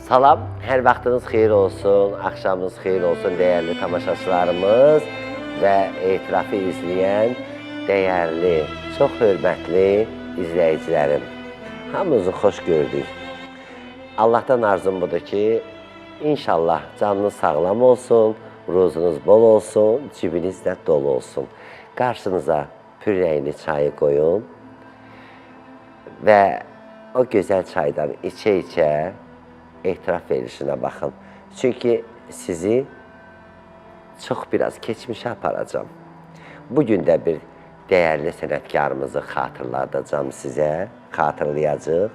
Salam, hər vaxtınız xeyir olsun, axşamınız xeyir olsun dəyərli tamaşaçılarımız və etirafı izləyən dəyərli, çox hörmətli izləyicilərim. Hamınızı xoş gördük. Allahdan arzum budur ki, inşallah canınız sağlam olsun, ruzunuz bol olsun, cibiniz də dolu olsun. Qarşınıza pürrəyli çayı qoyun və o gözəl çaydan içə-içə etiraf verilişinə baxın. Çünki sizi çox biraz keçmişə aparacam. Bugün də bir dəyərli sənətkarımızı xatırladacam sizə, xatırlayacaq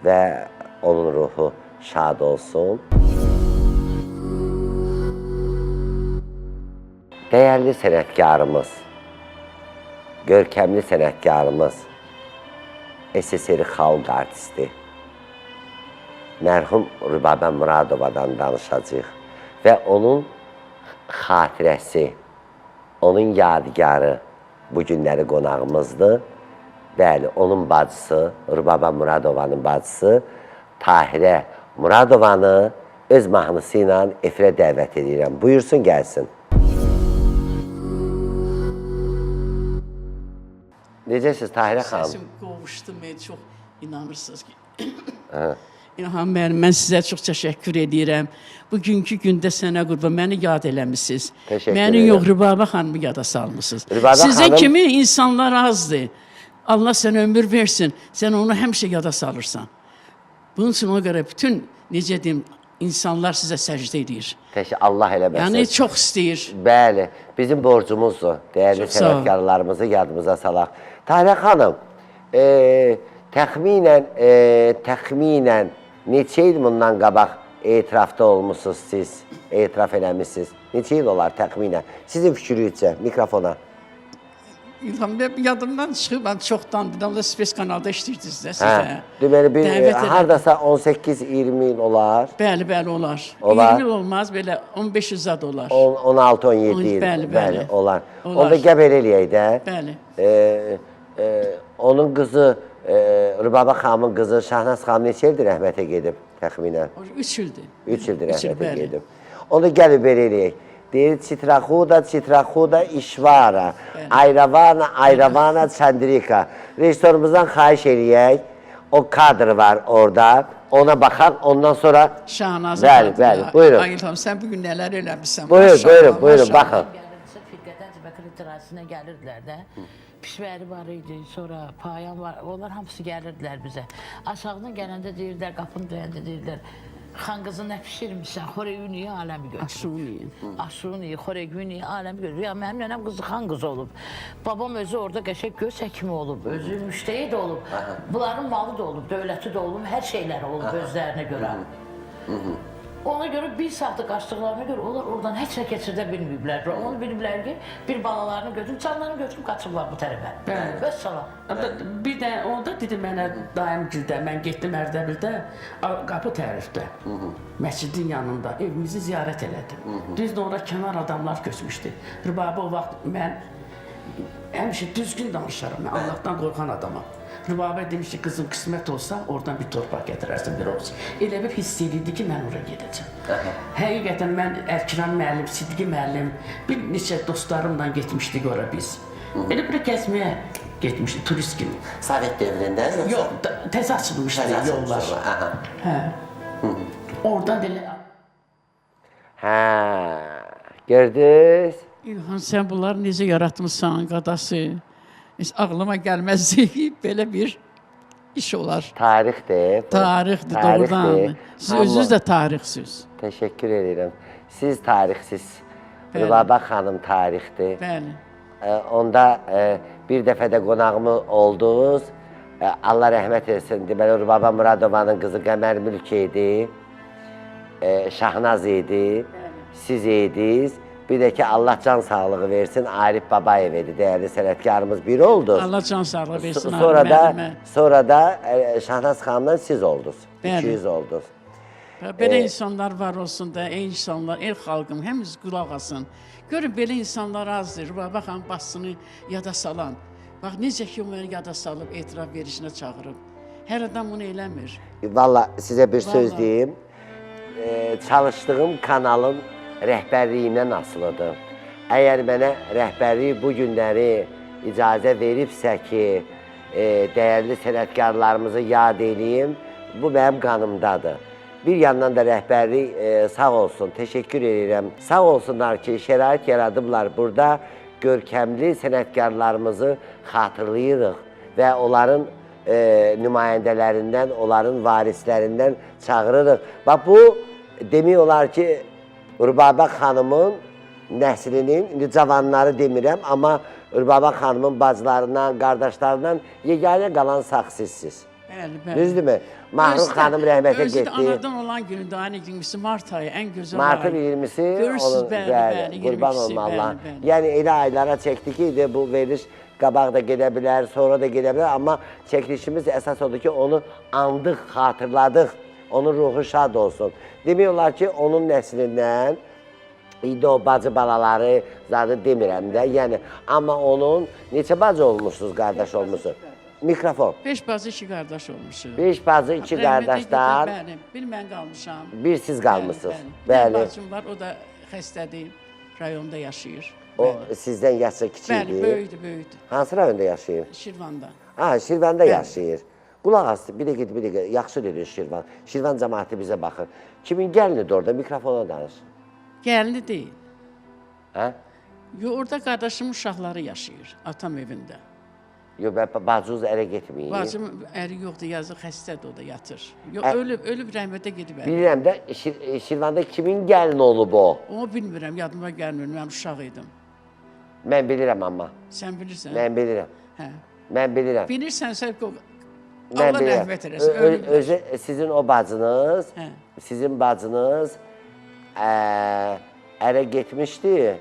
və onun ruhu şad olsun. Dəyərli sənətkarımız, görkəmli sənətkarımız, SSR xalq artisti, mərhum Rübabə Muradovadan danışacaq və onun xatirəsi, onun yadigarı bu günləri qonağımızdır. Bəli, onun bacısı, Rübabə Muradovanın bacısı Tahirə Muradovanı öz mahnısı ilə efirə dəvət edirəm. Buyursun, gəlsin. Necəsiz Tahirə xanım? Səsim qovuşdum, çox inanırsınız ki. İlham müəllim, mən sizə çox təşəkkür edirəm. Bugünkü gündə sənə qurban, məni yad eləmişsiniz. Məni yox, Rübabə xanımı yada salmışsınız. Sizə kimi insanlar azdır. Allah sənə ömür versin, sən onu həmişə yada salırsan. Bunun üçün ona görə bütün, necə deyim, insanlar sizə səcdə edir. Allah eləməsin. Yəni, çox istəyir. Bəli, bizim borcumuzdur. Dəyərli sənətkarlarımızı yadımıza salaq. Tahirə xanım, təxminən neçə il bundan qabaq etirafda olmuşsunuz siz, etiraf eləmişsiniz? Neçə il olar təxminən? Sizin fikriyizcə, mikrofona. İlham, yadımdan çıxıb, mən çoxdan, bir də Spes kanalda işləyirdiniz də sizə. Deməli, haradasa 18-20 il olar. Bəli, olar. 20 il olmaz, belə 15 zad olar. 16-17 il, bəli, olar. Onda qəbər eləyək də. Bəli. Onun qızı, Rübabə xanımın qızı Şahnaz xanım neçə ildir rəhmətə gedib təxminən? 3 ildir. 3 ildir rəhmətə gedib. Onu gəlib belə eləyək. Deyir, Çitraxuda işvara, ayravana çandrika. Rejissorumuzdan xahiş eləyək, o kadr var orada, ona baxaq, ondan sonra... Şahnazı kadr. Bəli, buyurun. Ay İlham, sən bugün nələr eləmişsən? Buyurun, baxın. Firqədən Cəbəkir itirazına gəlirdilər də. Pişvəri var idi, sonra payan var, onlar hamısı gəlirdilər bizə. Aşağıdan gələndə deyirdilər, qapını döyəndə deyirdilər, xan qızı nə pişirmişsən, xoreğuniyi aləmi götürür. Aşuniyi, xoreğuniyi aləmi götürür. Ya mənim nənəm qızı xan qızı olub. Babam özü orada qəşək göz həkimi olub, özü müştəyi də olub. Bunların malı da olub, dövləti də olub, hər şeyləri olub özlərinə görə. Ona görə bir saatı qaçdıqlarına görə onlar oradan heç nə keçirdə bilməyiblər. Onu biliblər ki, bir balalarını götürüb, canlarını götürüb qaçıblar bu tərəfə. Bəs salam. Bir də onda dedi mənə daim gildə, mən getdim Ərdəbildə, qapı tərifdə, məscidin yanında evimizi ziyarət elədim. Düzdür, orada kənar adamlar köçmüşdü. Rübabə o vaxt mən həmişə düzgün danışaram, mən Allahdan qorxan adamam. Rübabə demiş ki, qızım qismət olsa, oradan bir torpaq gətirərsin, bir olsun. Elə bir hiss edirdi ki, mən oraya gedəcəm. Həqiqətən mən Əlkiran müəllim, Sidqi müəllim, bir neçə dostlarımla getmişdik ora biz. Elə bir gəzməyə getmişdik, turist kimi. Sovet dövründə? Yox, təzə açılmışdı yollar. Oradan belə... Gördünüz? İlhan, sən bunları necə yaratmışsan, qadası? Ağlıma gəlməzdi ki, belə bir iş olar. Tarixdir. Tarixdir, doğrudan. Siz özünüz də tarixsiz. Təşəkkür edirəm. Siz tarixsiz. Rübabə xanım tarixdir. Bəli. Onda bir dəfə də qonağımı oldunuz. Allah rəhmət etsin. Deməli, Rübabə Muradovanın qızı Qəmər Mülk idi. Şahnaz idi. Siz idiniz. Bir də ki, Allah can sağlığı versin, Arif Babayev idi, dəyərli sənətkarımız biri oldu. Allah can sağlığı versin, Sonra da Şahnaz xanımdan siz oldunuz, 200 oldunuz. Belə insanlar var olsun da, ey insanlar, el xalqım, həmiz qulaq asın. Görün, belə insanlar azdır, Rübabə xanım basını yada salan. Bax, necə ki, onu yada salıb, etiraf verişinə çağırıb. Hər adam bunu eləmir. Valla, sizə bir söz deyim. çalışdığım kanalın rəhbərliyindən asılıdır. Əgər mənə rəhbərlik bu günləri icazə veribsə ki, dəyərli sənətkarlarımızı yad edeyim, bu mənim qanımdadır. Bir yandan da rəhbərlik sağ olsun, təşəkkür edirəm. Sağ olsunlar ki, şərait yaradıblar. Burada görkəmli sənətkarlarımızı xatırlayırıq və onların nümayəndələrindən, onların varislərindən çağırırıq. Bax, bu demək olar ki, Rübabə xanımın nəslinin, indi cavanları demirəm, amma Rübabə xanımın bacılarından, qardaşlarından yeganə qalan sağ sizsiz. Bəli, bəli. Düzdürmü? Mahrux xanım rəhmətə Özü də getdi. anadan olan günüdür, aynı 20-si Mart ayı, ən gözəl Martın ay. 20-si, Görürsünüz, onun, bəli, bəli, qurban 22-si, olma Allah. bəli, bəli. Yəni elə aylara çəkdi ki, bu veriliş qabaq da gedə bilər, sonra da gedə bilər, amma çəkilişimiz əsas odur ki, onu andıq, xatırladıq, onun ruhu şad olsun. Demək olar ki, onun nəslindən İdi o bacı balaları zadı demirəm də, yəni, amma onun neçə bacı olmuşsunuz, qardaş olmuşsunuz? Mikrofon. 5 bacı, 2 qardaş olmuşuq. 5 bacı, 2 qardaşlar, Bəli, bir mən qalmışam. bir siz qalmışsınız. Bir Bəli. bacım var, o da xəstədir, rayonda yaşayır. O sizdən yaşca kiçik Bəli, idi. böyüdü, böyüdü. Hansı rayonda yaşayır? Şirvanda. Ha, Şirvanda yaşayır. Qulaq asdı, bir dəqiqə, yaxşı dedin Şirvan. Şirvan cəmaəti bizə baxır. Kimin gəlinidir orada? Mikrofona danış. Gəlini deyil. Hə? Orada qardaşımın uşaqları yaşayır, atam evində. Yox, bacınız ərə getməyir. Bacım əri yoxdur, yazıq xəstədir, o da yatır. Yox, ölüb rəhmətə gedib əri. Bilirəm də, Şirvanda kimin gəlini olub o? Onu bilmirəm, yadıma gəlmir, mən uşaq idim. Mən bilirəm amma. Sən bilirsən? Mən bilirəm. Hə. Mən bilirəm. Bilirsənsə, Mən Allah bilirəm. rəhmət eləsin, ölüblər. Özü, sizin o bacınız, Hə. sizin bacınız ərə getmişdi.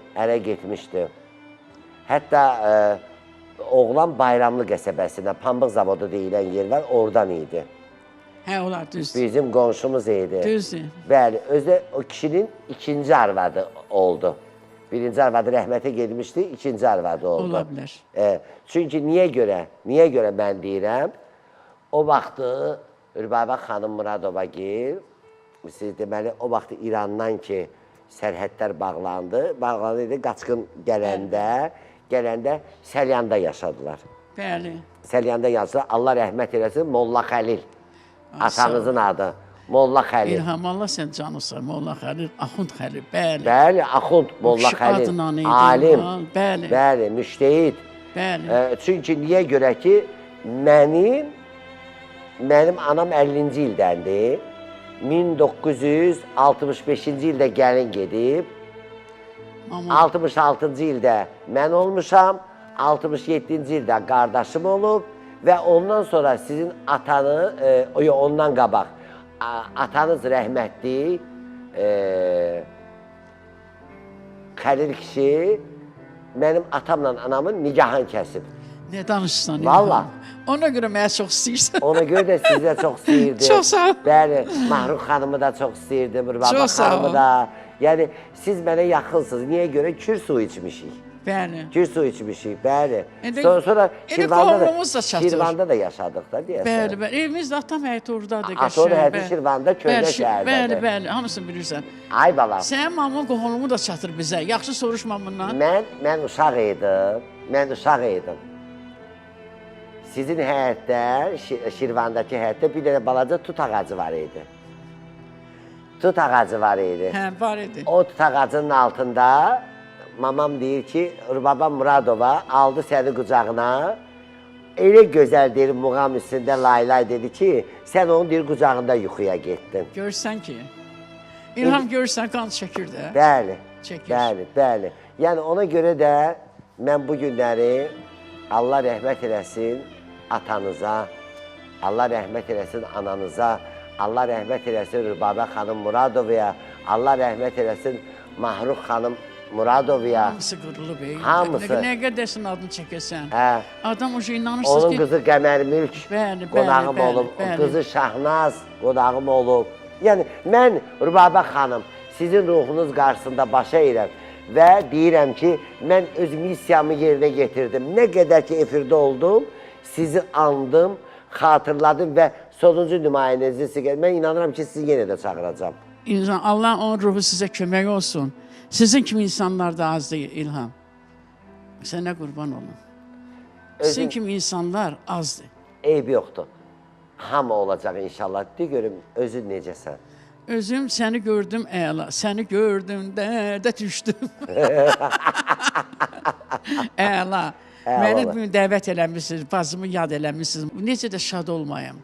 Hətta oğlan Bayramlı qəsəbəsində, Pambıq zavodu deyilən yer var, oradan idi. Hə, olar, düzdür. Bizim qonşumuz idi. Düzdür. Bəli, özü o kişinin ikinci arvadı oldu. Birinci arvadı rəhmətə getmişdi, ikinci arvadı oldu. Ola bilər. Çünki niyə görə mən deyirəm, o vaxtı Rübabə xanım Muradova gel, siz deməli, o vaxtı İrandan ki, sərhədlər bağlandı, qaçqın gələndə Səlyanda yaşadılar. Bəli. Səlyanda yaşadılar, Allah rəhmət eləsin, Molla Xəlil, atanızın adı, Molla Xəlil. İlham Allah sən canısan, Molla Xəlil, Axund Xəlil, bəli. Bəli, Axund Molla Xəlil, alim, bəli, müştehid. Bəli. Çünki niyə görə ki, mənim anam 50-ci ildəndir, 1965-ci ildə gəlin gedib, 66-cı ildə mən olmuşam, 67-ci ildə qardaşım olub və ondan sonra sizin ondan qabaq, atanız rəhmətli, Xəlil kişi mənim atamla anamın nigahını kəsib. Nə danışsan? Valla. Ona görə mənə çox istəyirsən. Ona görə də sizi də çox istəyirdim. Çox sağ ol. Bəli, Mahrux xanımı da çox istəyirdim, Rübabə xanımı da. Yəni, siz mənə yaxınsınız. Niyə görə? Kür su içmişik. Bəli. Kür su içmişik, bəli. Sonra Şirvanda da yaşadıq da deyəsən. Bəli, bəli. Evimiz də atam həyəti oradadır. Atam həyəti Şirvanda, köhnə şəhərdədir. Bəli, bəli. Hamısını bilirsən. Ay balam. Sənin mamın qohulumu da çatır bizə. Yaxşı soruşma bundan. Mən uşaq idim. Sizin həyətdə, Şirvandakı həyətdə bir dənə balaca tut ağacı var idi. Tut ağacı var idi. Hə, var idi. O tut ağacının altında mamam deyir ki, Rübabə Muradova aldı səni qucağına. Elə gözəl deyir, muğam üstündə laylay dedi ki, sən onun deyir, qucağında yuxuya getdin. Görsən ki, İlham görürsən, qan çəkir də. Bəli, çəkir. bəli. Yəni ona görə də mən bu günləri Allah rəhmət eləsin atanıza, Allah rəhmət eləsin ananıza, Allah rəhmət eləsin Rübabə xanım Muradovaya, Allah rəhmət eləsin Mahrux xanım Muradovaya. Hamısı qırılıb, hamısı. Nə qədərsin adını çəkəsən. Hə. Adam o şey inanırsınız ki... Onun qızı Qəmər Mülk qonağım olub, qızı Şahnaz qonağım olub. Yəni, mən Rübabə xanım, sizin ruhunuz qarşısında başa edirəm və deyirəm ki, mən öz missiyamı yerinə getirdim. Nə qədər ki, efirdə oldum, sizi andım, xatırladım və sonuncu nümayəndənizi mən inanıram ki, sizi yenə də çağıracam. İnsan, Allah onun ruhu sizə kömək olsun. Sizin kimi insanlar da azdır İlham. Sənə qurban olun. Sizin kimi insanlar azdır. Eybi yoxdur. Hamı olacaq inşallah. De görüm, özün necəsən? Özüm səni gördüm əla, səni gördüm dərdə düşdüm. Əla. Məni bugün dəvət eləmişsiniz, bacımı yad eləmişsiniz. Necə də şad olmayam.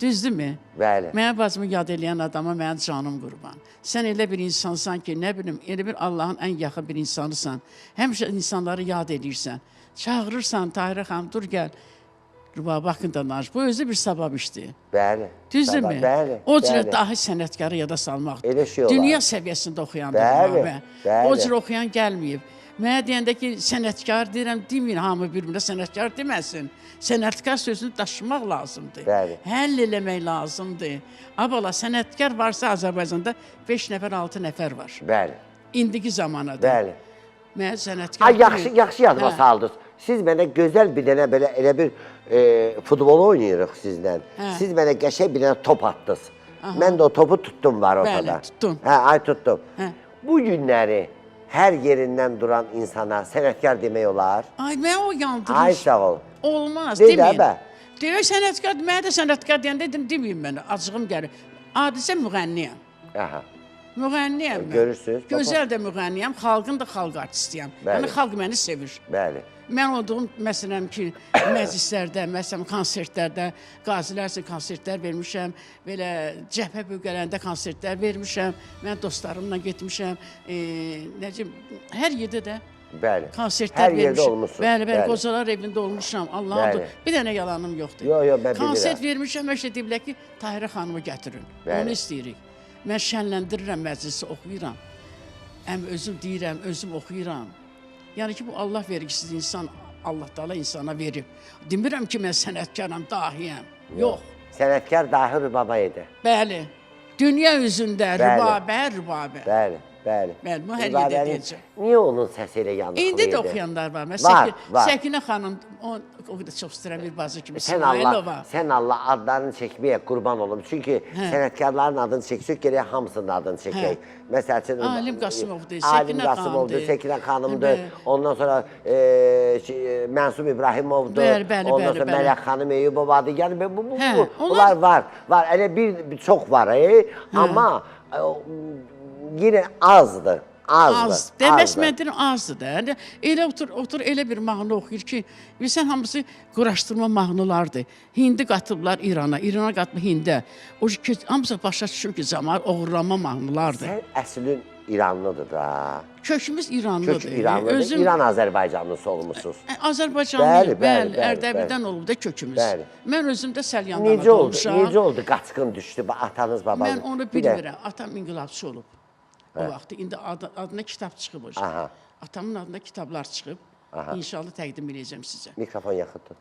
Düzdürmü? Bəli. Mənə bacımı yad eləyən adama mənim canım qurban. Sən elə bir insansan ki, nə bilim, elə bir Allahın ən yaxın bir insanısan. Həmişə insanları yad edirsən. Çağırırsan, Tahirə xanım, dur gəl. Rübabə haqqında danış. Bu özü bir savab işdir. Bəli. Düzdürmü? Bəli. O cürə dahi sənətkarı yada salmaq. Elə şey olar. Dünya səviyyəsində oxuyandır Bəli, Rübabə. bəli. O cür oxuyan gəlməyib. Mənə deyəndə ki, sənətkar deyirəm, deməyin hamı bir-birinə sənətkar deməsin. Sənətkar sözünü daşımaq lazımdır. Bəli. Həll eləmək lazımdır. Abala, sənətkar varsa Azərbaycanda 5 nəfər, 6 nəfər var. Bəli. İndiki zamanada. Bəli. Mən sənətkar Ay, yaxşı yadıma Hə. saldınız. Siz mənə gözəl bir dənə belə elə bir futbol oynayırıq sizlə. Hə. Siz mənə qəşəng bir dənə top attınız. Mən də o topu tutdum var ortada. Bəli, tutdun. Hə, ay tutdum. Hə. Bu günləri hər yerindən duran insana sənətkar demək olar. Ay, mən o yandırır. Ay, sağ ol. Olmaz, Deyil, deməyin. bə. Deyək, sənətkar, mənə də sənətkar deyəndə dedim, deməyin mənə, acığım gəlir. Hadisə müğənniyəm. Aha. Müğənniyəm mən. Görürsünüz, baba. Gözəl də müğənniyəm, xalqın da xalq artistiyəm. Bəli. Yəni, xalq məni sevir. Bəli. Mən olduğum, məsələn ki, məclislərdə, məsələn, konsertlərdə, qazilər üçün konsertlər vermişəm, belə cəbhə bölgələrində konsertlər vermişəm, mən dostlarımla getmişəm, necəm, hər yerdə də Bəli. konsertlər Hər yerdə vermişəm. olmuşsunuz. Bəli, Bəli. qocalar evində olmuşam, Allah'ım Bəli. da. Bir dənə yalanım yoxdur. Yo, yo, mən Konsert bilirəm. vermişəm, məşə deyiblər ki, Tahirə xanımı gətirin. Bəli. Onu istəyirik. Mən şənləndirirəm məclisi, oxuyuram. Özüm deyirəm, özüm oxuyuram. Yəni ki, bu Allah vergisiz insan, Allah Taala insana verib. Demirəm ki, mən sənətkaram, dahiyəm. Yox. Sənətkar dahi Rübabə idi. Bəli. Dünya üzündə Bəli. rübabə, rübabə. Bəli, bəli. Bəli, bu hər yerdə Rübabənin deyəcəm. Niyə onun səsi elə yanıqlı idi? İndi də oxuyanlar var. Mən Var, var. Səkinə xanım, o da çox istəyirəm bir bacı kimi. Sən Allah adlarını çəkməyə qurban olum. Çünki sənətkarların adını çəksək, gərək hamısının adını çəkək. Məsəl üçün, Alim Qasımovdur, Alim Səkinə Qasımovdur, xanımdır. Səkinə xanımdır. Ondan sonra Mənsum İbrahimovdur. Bəli, Ondan sonra bəli. Mələk xanım Eyübovadır. Yəni Hə, bunlar var. Var. Elə bir çox var. Amma yenə azdır. Az. Deməz mən deyirəm azdır da. Yəni, elə otur elə bir mahnı oxuyur ki, bilsən hamısı quraşdırma mahnılardır. Hindi qatıblar İrana, İrana qatıb Hində. O ki, hamısı başa düşür ki, zaman oğurlama mahnılardır. Sən əslin İranlıdır da. Kökümüz İranlıdır. Kök İranlıdır. İran Azərbaycanlısı olmuşsunuz. Azərbaycanlıyıq, bəli, bəli, Ərdəbildən olub da kökümüz. Bəli. Mən özüm də Səlyandan Necə oldu? olmuşam. Necə oldu? Qaçqın düşdü atanız, babanız. Mən onu Bir də- bilmirəm. Atam inqilabçı olub o vaxt. İndi adına kitab çıxıb. Aha. Atamın adına kitablar çıxıb. İnşallah təqdim edəcəm sizə. Mikrofon yaxın tut.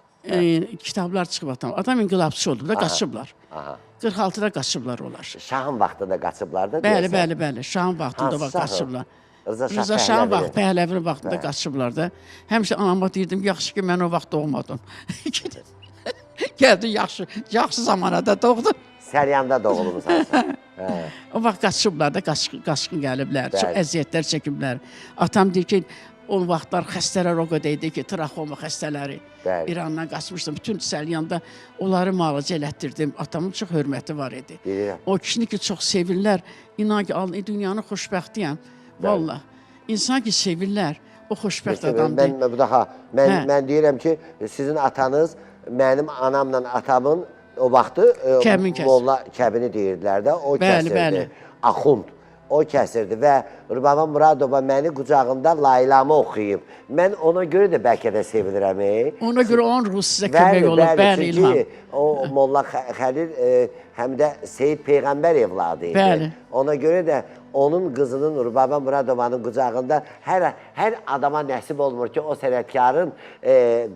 Kitablar çıxıb atam. Atam inqilabçı olub da qaçıblar. Aha. 46-da qaçıblar onlar. Şahın vaxtında qaçıblar da Bəli, deyəsən. bəli. Şahın vaxtında Hansı vaxt şahı? qaçıblar. Rıza Şah Rıza Şahın Pəhləvi. vaxt, Pəhləvinin vaxtında qaçıblar da. Həmişə anama deyirdim, yaxşı ki, mən o vaxt doğmadım. Gəldi, yaxşı zamanada doğdum. Səryanda doğulmusan sən. O vaxt qaçıblar da, qaçqın gəliblər, çox Bəli. əziyyətlər çəkiblər. Atam deyir ki, o vaxtlar xəstələr o qədər idi ki, traxoma xəstələri Bəli. İrandan qaçmışdım. Bütün Səlyanda onları müalicə elətdirdim. Atamın çox hörməti var idi. Bilirəm. O kişini ki, çox sevirlər. İnan ki, dünyanın xoşbəxtiyəm. Vallah. İnsan ki, sevirlər. O xoşbəxt adamdır. Mən bu daha mən deyirəm ki, sizin atanız mənim anamla atamın o vaxtı Kəbin kəsir. molla kəbini deyirdilər də, o Bəli, kəsirdi. bəli. Axund. O kəsirdi və Rübabə Muradova məni qucağında laylamı oxuyub. Mən ona görə də bəlkə də sevilirəm. Ona görə onun ruhu sizə kömək olur. Bəli, İlham. Çünki o Molla Xəlil həm də Seyid Peyğəmbər evladı idi. Bəli. Ona görə də onun qızının Rübabə Muradovanın qucağında hər adama nəsib olmur ki, o sənətkarın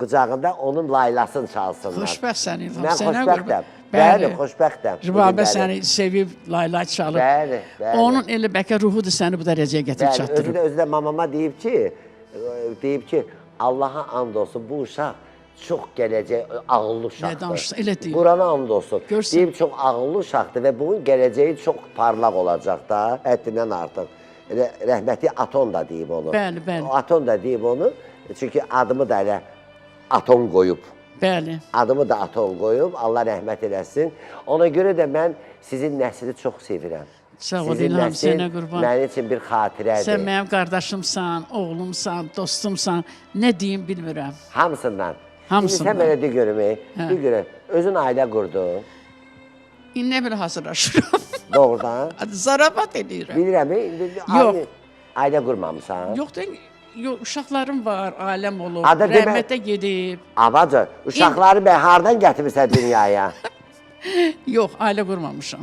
qucağında onun laylasını çalsınlar. Xoşbəxtsən İlham. Mən Sənə xoşbəxtəm. qurban. Bəli, xoşbəxtəm. Rübabə səni sevib, laylay çalıb. Bəli, bəli. Onun elə bəlkə ruhudur səni bu dərəcəyə gətirib Bəli, çatdırıb. özü də mamama deyib ki, Allaha and olsun bu uşaq çox gələcək, ağıllı uşaqdır. Nə danışırsan, elə deyil. Qurana and olsun. Görsən. Deyim, çox ağıllı uşaqdır və bunun gələcəyi çox parlaq olacaq da, həddindən artıq. Elə rəhməti Aton da deyib onu. Bəli, bəli. Aton da deyib onu, çünki adımı da elə Aton qoyub. Bəli. Adımı da Aton qoyub, Allah rəhmət eləsin. Ona görə də mən sizin nəsli çox sevirəm. Sağ ol İlham, sənə qurban. Mənim üçün bir xatirədir. Sən mənim qardaşımsan, oğlumsan, dostumsan, nə deyim bilmirəm. Hamısından. Hamısından. Sən mənə de görüm, de görüm. Özün ailə qurdun. İndi belə hazırlaşıram. Doğrudan. Zarabat edirəm. Bilirəm, Yox. Ailə qurmamısan. Yox da, uşaqlarım var, ailəm olub, Ada demə- rəhmətə gedib. Abacı, uşaqları mən hardan gətirmirsən dünyaya? Yox, ailə qurmamışam.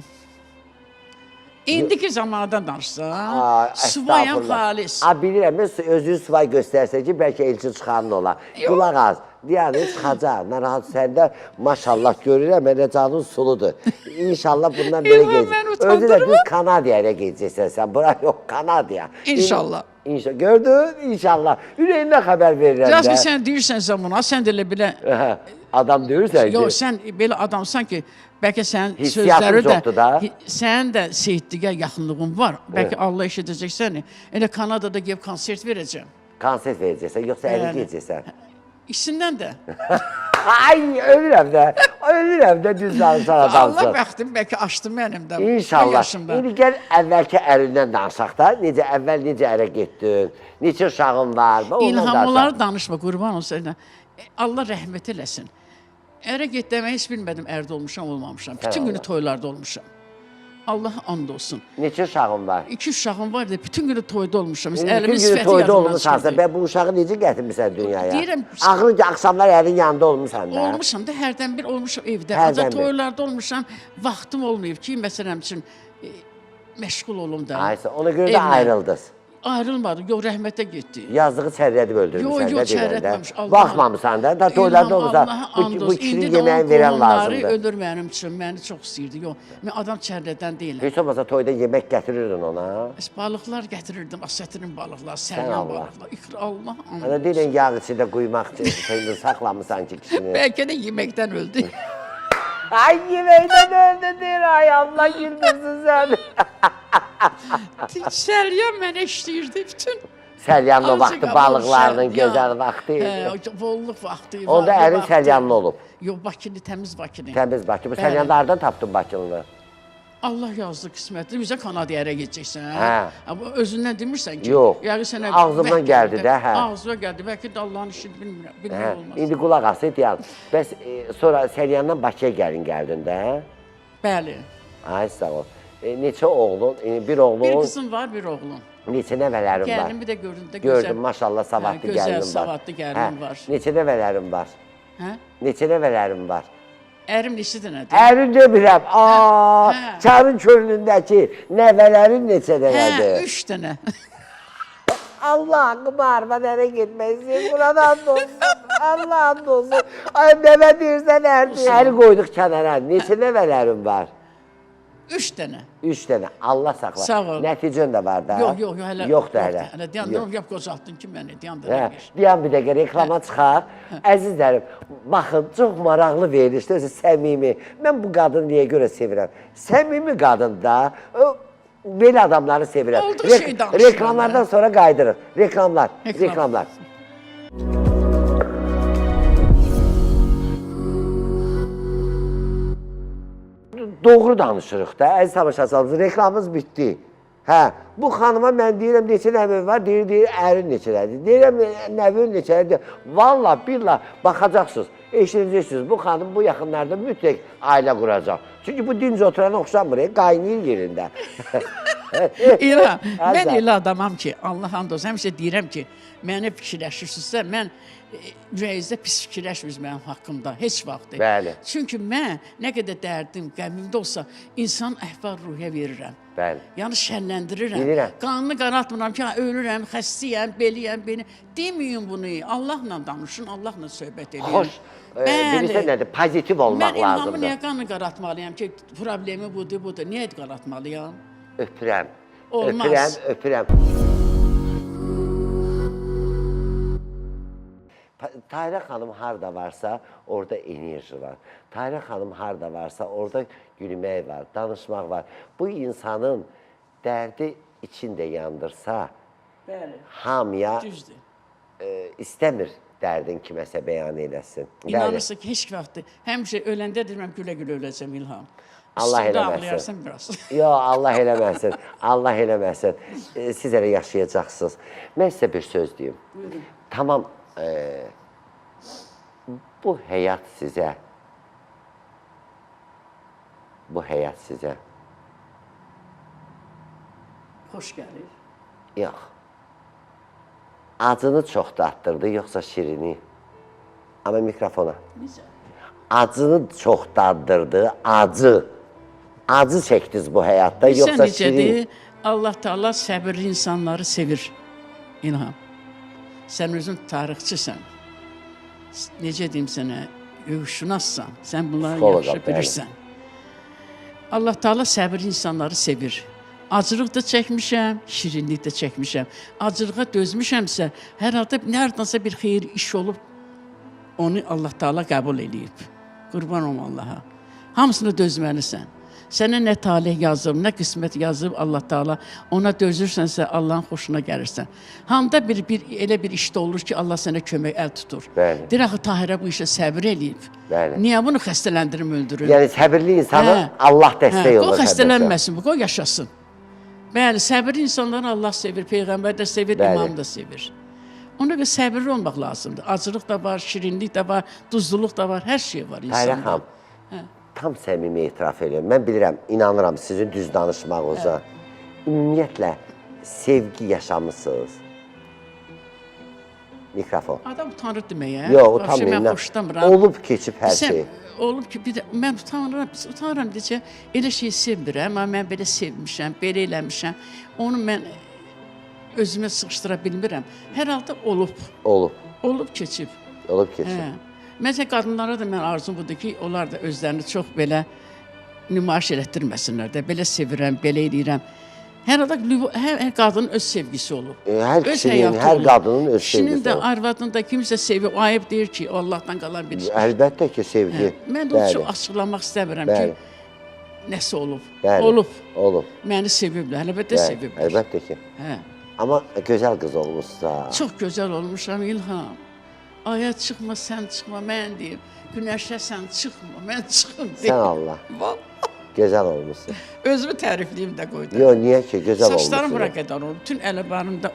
İndiki zamandan danışsan, Ay, suvayam estağfurullah. xalis. Bilirəm, mən özünü suvay göstərsə ki, bəlkə elçi çıxarın ola. Qulaq az, deyəndə çıxacaq. Narahat səndə maşallah görürəm, mənə canın suludur. İnşallah bundan belə İlham, gedəcək. mən Özü də utandırma. düz Kanadiyaya gedəcəksən sən. Bura yox, Kanadiya. İnşallah. İnşallah. Gördün? İnşallah. Ürəyindən xəbər verirəm Biraz də. ki, sən deyirsənsə buna, sən də elə belə... Adam deyirsən ki. Yox, sən belə adamsan ki, bəlkə sənin Hissiyatın sözləri də... çoxdur da. Sənin də Seyidliyə yaxınlığın var. Bəlkə Allah eşidəcək səni. Elə Kanadada gəlib konsert verəcəm. Konsert verəcəksən, yoxsa əli gedəcəksən. İkisindən də. Ay, ölürəm də düz danışan Allah adamsın. bəxtim bəlkə açdı mənim də. bu İnşallah. yaşımda. İndi gəl əvvəlki ərindən danışaq da. Necə ərə getdin, neçə uşağın var. İlhamları danışma, qurban olsun. Allah rəhmət eləsin. Ərə get demək heç bilmədim, ərdə olmuşam, olmamışam. Bütün günü toylarda olmuşam. Allah and olsun. Neçə uşağın var? 2 uşağım var da bütün günü toyda olmuşam. Bütün Əlimin günü sifəti toyda yadımdan olmuşsansa, çıxdı. ben bu uşağı necə gətirmirsən dünyaya? Deyirəm, Ağrın ki, axşamlar ərin yanında olmuşsan da. Olmuşam da hərdən bir olmuşam evdə. Hərdən Ancaq bir. toylarda olmuşam, vaxtım olmayıb ki, məsələn üçün məşğul olum da. Aysa, ona görə də Evlə. ayrıldınız. Ayrılmadı, yox rəhmətə getdi. Yazdığı çərrədib öldürmüşsən Yox, də çərrətməmiş. deyəndə. Baxmamısan da, da toylarda olursan, bu kişinin yeməyin verən lazımdır. ölür mənim üçün, məni çox istəyirdi. Yox, mən adam çərlədən deyiləm. Heç olmasa toyda yemək gətirirdin ona. Balıqlar gətirirdim, asətinin balıqlar, Sən səryan Allah. balıqlar. İqra Allah. Hani deyilən yağ içində quymaq üçün saxlamısan ki kişini. Bəlkə də yeməkdən öldü. Ay yeməkdən öldü deyir, ay Allah güldürsün sən. Səryan mənə işləyirdi bütün. Səlyanlı Azı vaxtı qabaq balıqlarının Səlyan. gözəl vaxtı idi. Hə, bolluq vaxtı. Onda varlı ərin vaxtı. səlyanlı olub. Yox, Bakını, təmiz Bakını. Təmiz Bakı. Bu Bəli. səlyanda hardan tapdın Bakılını? Allah yazdı qismətli. Bizə Kanadaya ərə gedəcəksən. Hə. Amma özündən demirsən ki. Yox. Yəni sənə Ağzımdan vəhy gəldi də, hə. Ağzıma gəldi. Bəlkə də Allahın işini bilmirəm. Hə, Bilmək olmaz. indi qulaq asın, deyəm. Bəs sonra Səlyandan Bakıya gəldin də? Bəli. Ay sağ ol. Neçə oğlun? Bir oğlun, Bir qızım var, bir oğlum. neçə nəvələrin var? Gəlin bir də gördüm də gözəl. Gördüm, maşallah savadlı Hə, gözəl, gəlinim var. savadlı gəlinim var. Neçə nəvələrin var? Hə? Neçə nəvələrin var? Ərim neçə dənədir? Ərin demirəm. Aa, Hə. Çarın könlündəki nəvələrin neçə Hə, dənədir? 3 dənə. Allah qımarma nərə getməsin. Buradan olsun. Allah olsun. Ay nəvə deyirsən ərdir. Əri qoyduq kənara. Neçə nəvələrin var? 3 dənə. 3 dənə. Allah saxla. Sağ ol. Nəticən də var da. Yox, hələ. Yoxdur hələ. Hələ deyəndə yap qocaltdın ki məni, deyəndə Hə, bir. deyən bir dəqiqə reklama çıxaq. Əzizlərim, baxın, çox maraqlı verilişdir, özü səmimi. Mən bu qadını niyə görə sevirəm? Səmimi qadın da, belə adamları sevirəm. Olduq şey danışırlar. Reklamlardan sonra qaydırıq. Reklamlar, reklamlar. Doğru danışırıq da, əziz tamaşaçılarımız, reklamımız bitdi. Hə, bu xanıma mən deyirəm neçə nəvin var, deyir ərin neçələrdir. Deyirəm nəvin neçələrdir. Valla, billah, baxacaqsınız, eşidəcəksiniz. Bu xanım bu yaxınlarda mütləq ailə quracaq. Çünki bu dinc oturana oxşanmır, qaynayır yerində. İla, mən elə adamam ki, Allah hamd olsun, həmişə deyirəm ki, məni fikirləşirsinizsə, mən ürəyinizdə pis fikirləşmirsiniz mənim haqqımda, heç vaxt. Bəli. Çünki mən nə qədər dərdim, qəmimdə olsa, insan əhval-ruhiyyə verirəm. Bəli. Yəni şənləndirirəm. Bilirəm. Qanını qaraltmıram ki, ölürəm, xəstəyəm, beliyəm, beni. Deməyin bunu, Allahla danışın, Allahla söhbət edin. Xoş, bilirsən nədir, pozitiv olmaq Mən İlhamı lazımdır. niyə qanını qaraltmalıyam ki, problemi budur, niyə qaraltmalıyam? Öpürəm, Olmaz. öpürəm. Tahirə xanım harda varsa, orada enerji var. Tahirə xanım harda varsa, orada gülmək var, danışmaq var. Bu insanın dərdi içində yandırsa, Bəli, hamıya düzdür. istəmir dərdin kiməsə bəyan eləsin. İnanırsa ki, heç vaxt, həmişə öləndə deyirəm, gülə-gülə öləcəm İlham. Allah Üstündə eləməsin. ağlayarsan biraz. Yox, Allah eləməsin. Allah eləməsin. Siz elə yaşayacaqsınız. Mən sizə bir söz deyim. Buyurun. Tamam, bu həyat sizə, Xoş gəlir. yox, acını çox daddırdı, yoxsa şirini. Amma mikrofona. Necə? Acını çox daddırdı, acı. Acı çəkdiniz bu həyatda, Bilsən yoxsa şirin. necədir? Allah Taala səbirli insanları sevir. İlham. Sən özün tarixçisən. Necə deyim sənə? Hüquqşünassan. Sən bunları Psixoloqam, yaxşı bəli. bilirsən. Allah Taala səbirli insanları sevir. Acılıq da çəkmişəm, şirinlik də çəkmişəm. Acılığa dözmüşəmsə, hər halda nərdənsə bir xeyir iş olub, onu Allah Taala qəbul eləyib. Qurban olum Allaha. Hamısını dözməlisən. Sənə nə talih yazıb, nə qismət yazıb Allah Taala, ona dözürsənsə Allahın xoşuna gəlirsən. Handa elə bir işdə olur ki, Allah sənə kömək əl tutur. Bəli. Deyir axı Tahirə bu işə səbir eləyib. Bəli. Niyə bunu xəstələndirib öldürür? Yəni səbirli insana Allah dəstək olur. O xəstələnməsin, bu, o yaşasın. Bəli, səbirli insanları Allah sevir, Peyğəmbər də sevir, Bəli. imam da sevir. Ona görə səbirli olmaq lazımdır. Acılıq da var, şirinlik də var, duzluluq da var, hər şey var Tahirə insanda. xanım, tam səmimi etiraf edirəm. Mən bilirəm, inanıram sizin düz danışmağınıza. Ümumiyyətlə, sevgi yaşamısınız. Mikrofon. Adam utanır deməyə. Yox, Vəbşə mən utanmayın. xoşlamıram. Olub keçib hər Sən- şey. Olub ki, bir də mən utanıram deyəcək, elə şey sevmirəm, amma mən belə sevmişəm, belə eləmişəm. Onu mən özümə sıxışdıra bilmirəm. Hər halda olub, Olub. olub keçib. Olub keçib. Hə. Məsələn, qadınlara da mən arzum budur ki, onlar da özlərini çox belə nümayiş elətdirməsinlər də. Belə sevirəm, belə eləyirəm. Hər halda hər qadının öz sevgisi olub. Hər Öz kişinin, həyatı hər olub. qadının öz Kişinin sevgisi də, olur. arvadını da kimsə sevib, o ayıb deyir ki, o Allahdan qalan bir şey. Əlbəttə ki, sevgi. Mən də onu çox açıqlamaq istəmirəm Bəli. ki, nəsə olub. Bəli. Olub. Olub. Məni seviblər, əlbəttə Bəli, seviblər. əlbəttə ki. Hə. Amma gözəl qız olmuşsa. Çox gözəl olmuşam İlham. Aya çıxma, sən çıxma, mən deyim. Günəşə sən çıxma, mən çıxım deyim. Sən Allah. Gözəl olmuşsun. Özümü tərifləyim də qoydum. Yox, niyə ki? Gözəl olmuşsun. Saçlarım bura qədər olub. Bütün ələbarımda,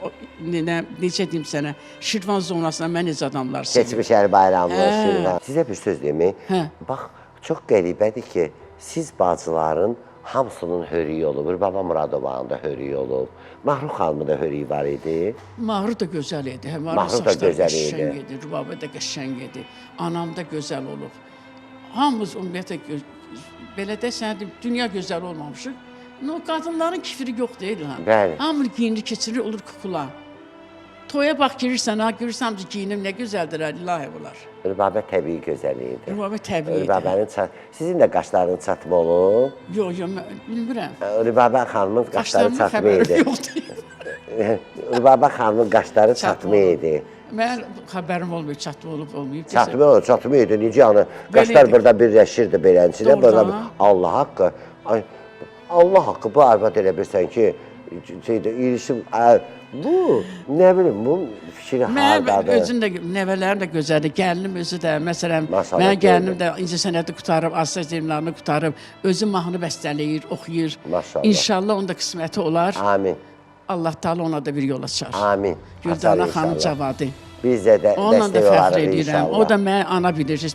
necə deyim sənə, Şirvan zonasına mən necə adamlar sevirəm. Keçmiş əl bayramlı, Hə. Şirvan. Sizə bir söz deyim. Hə. Bax, çox qəribədir ki, siz bacıların hamısının hörüyü olub. Baba Muradovanın da hörüyü olub. Mahruh xanımın da hörüyü var idi. Mahru da gözəl idi. Mahru da gözəl idi. Qəşəng idi. Rübabə də qəşəng idi. Anam da gözəl olub. Hamımız ümumiyyətlə belə desən, dünya gözəl olmamışıq. No, qadınların kifiri yox deyil ha. Bəli. Hamı giyinir, keçirir, olur kukula. Toya bax girirsən, ha, görürsən ki, giyinim nə gözəldir, ilahi olar. Rübabə təbii gözəli idi. Rübabə təbii idi. Rübabənin sizin də qaşlarının çatma olub. Yox, yox, mən bilmirəm. Rübabə xanımın qaşları Qaşlarımın çatma xəbəri idi. yoxdur. Rübabə xanımın qaşları çatma idi. Mən xəbərim olmuyor, çatma olub, olmayıb. Çatma idi, necə yəni? Qaşlar idi. burada birləşirdi beləncədə. Doğrudan. Burada Allah haqqı. Ay, Allah haqqı bu arvad elə bilsən ki, şeydə ilişim, bu, nə bilim, bu fikri hardadır? Mən özüm də, nəvələrim də gözəldir, gəlinim özü də, məsələn, Maşallah, mənim gəlinim gördüm. də incə sənəti qutarıb, Asya Cemillarını qutarıb, özü mahnı bəstələyir, oxuyur. Maşallah. İnşallah onda qisməti olar. Amin, Allah Taala ona da bir yol açar. amin. Güldana Açar xanım inşallah. Cavadı. Bizə də Onunla da dəstək fəxr olarıq edirəm. inşallah. O da mənə ana bilir.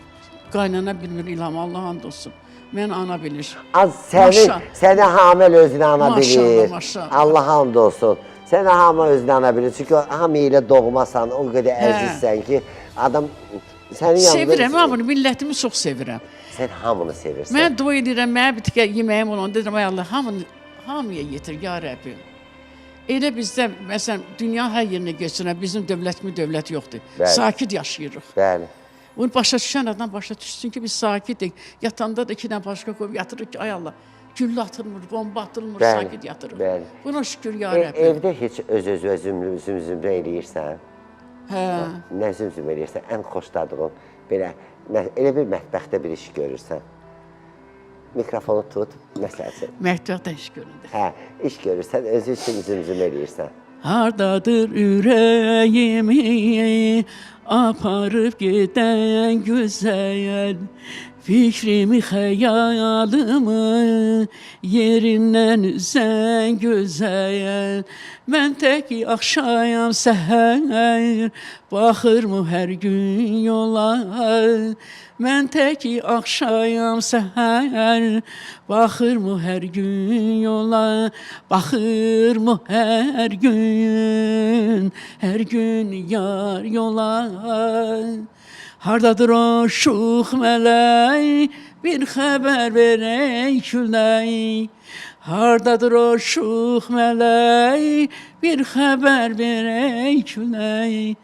Qaynana bilmir İlham, Allah and olsun. Mən ana bilir. Az Maşallah. səni hamil özünə ana Maşallah, bilir. maşallah. Allah hamd olsun. Səni hamı özünə ana bilir. Çünki hamı ilə doğmasan, o qədər əzizsən ki, adam sənin yanında... Sevirəm, hamını, millətimi çox sevirəm. Sən hamını sevirsən. Mən dua edirəm, mənə bir tikə yeməyim olan, dedim, ay Allah, hamıya yetir, ya Rəbbim. Elə bizdə, məsələn, dünya hər yerinə geçirəm, bizim dövlət yoxdur. Bəli. Sakit yaşayırıq. Bəli. Bunu başa düşən adam başa düşsün ki, biz sakitik. Yatanda da iki dənə başqa qoyub yatırıq ki, ay Allah, güllə atılmır, bomba atılmır, Bəli, sakit yatırıq. bəli. Buna şükür, ya Rəbbim. Evdə heç öz-özünə zümrə eləyirsən? Hə. Nə zümzüm eləyirsən, ən xoşladığın, belə, elə bir mətbəxdə bir iş görürsən. Mikrofonu tut, məsələn. Mətbəxdə iş göründü. Hə, iş görürsən, özü üçün zümzüm eləyirsən. Hardadır ürəyimi aparıb gedən gözəl, fikrimi, xəyalımı yerindən üzən gözəl. Mən tək axşayam səhər, baxırmı hər gün yola. Mən tək axşayam səhər, baxırmı hər gün yola. Baxırmı hər gün yar yola. Hardadır o şux mələk, bir xəbər verək külək. Hardadır o şux mələk, bir xəbər verək külək.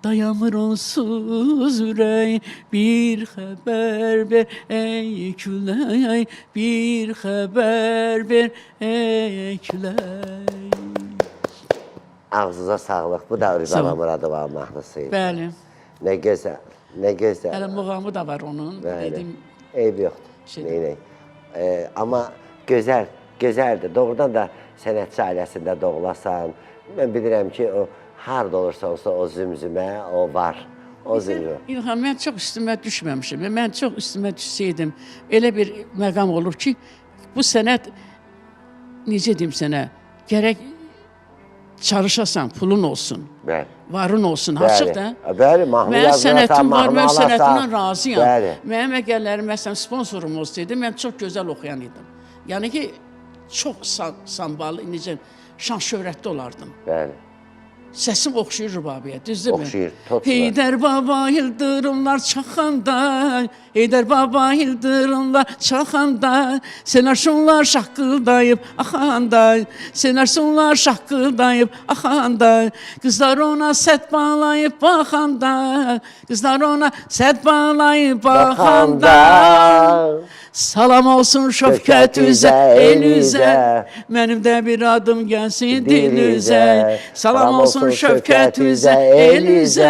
Dayanmır onsuz ürək, bir xəbər ver ey külək, bir xəbər ver ey külək. Ağzınıza sağlıq. Bu da Rübaba Muradova mahnısı idi. Bəli. Nə gözəl, nə gözəl. Hələ muğamı da var onun. Bəli. Dedim, Eyb yoxdur. Neynək. Amma gözəl, gözəldir. Doğrudan da sənətçi ailəsində doğulasan. Mən bilirəm ki, o harda olursa olsa o zümzümə, o var. O zümzümə. İlham, mən çox üstümə düşməmişim. Mən çox üstümə düşsəydim, elə bir məqam olur ki, bu sənət, necə deyim sənə, gərək çalışasan, pulun olsun. Bəli. Varın olsun, açıq da. Bəli, mahnı Mən yazmayasan, sənətim var, mahnı mən alasan. sənətimdən razıyam. Bəli. Mənim əgərlərim, məsələn, sponsorum olsaydı, mən çox gözəl oxuyan idim. Yəni ki, çox sambalı, necə, şan şöhrətli olardım. Bəli. Səsim oxşayır Rübabiyə, düzdürmü? Oxşayır, topla. Heydər baba yıldırımlar çaxanda, Heydər baba yıldırımlar çaxanda, Sənərşunlar şaqqıldayıb axanda, Sənərşunlar şaqqıldayıb axanda, qızlar ona sət bağlayıb baxanda, qızlar ona sət bağlayıb baxanda. Salam olsun şöfkət üzə, el üzə, mənim də bir adım gəlsin dil üzə. Salam olsun şöfkət üzə, el üzə,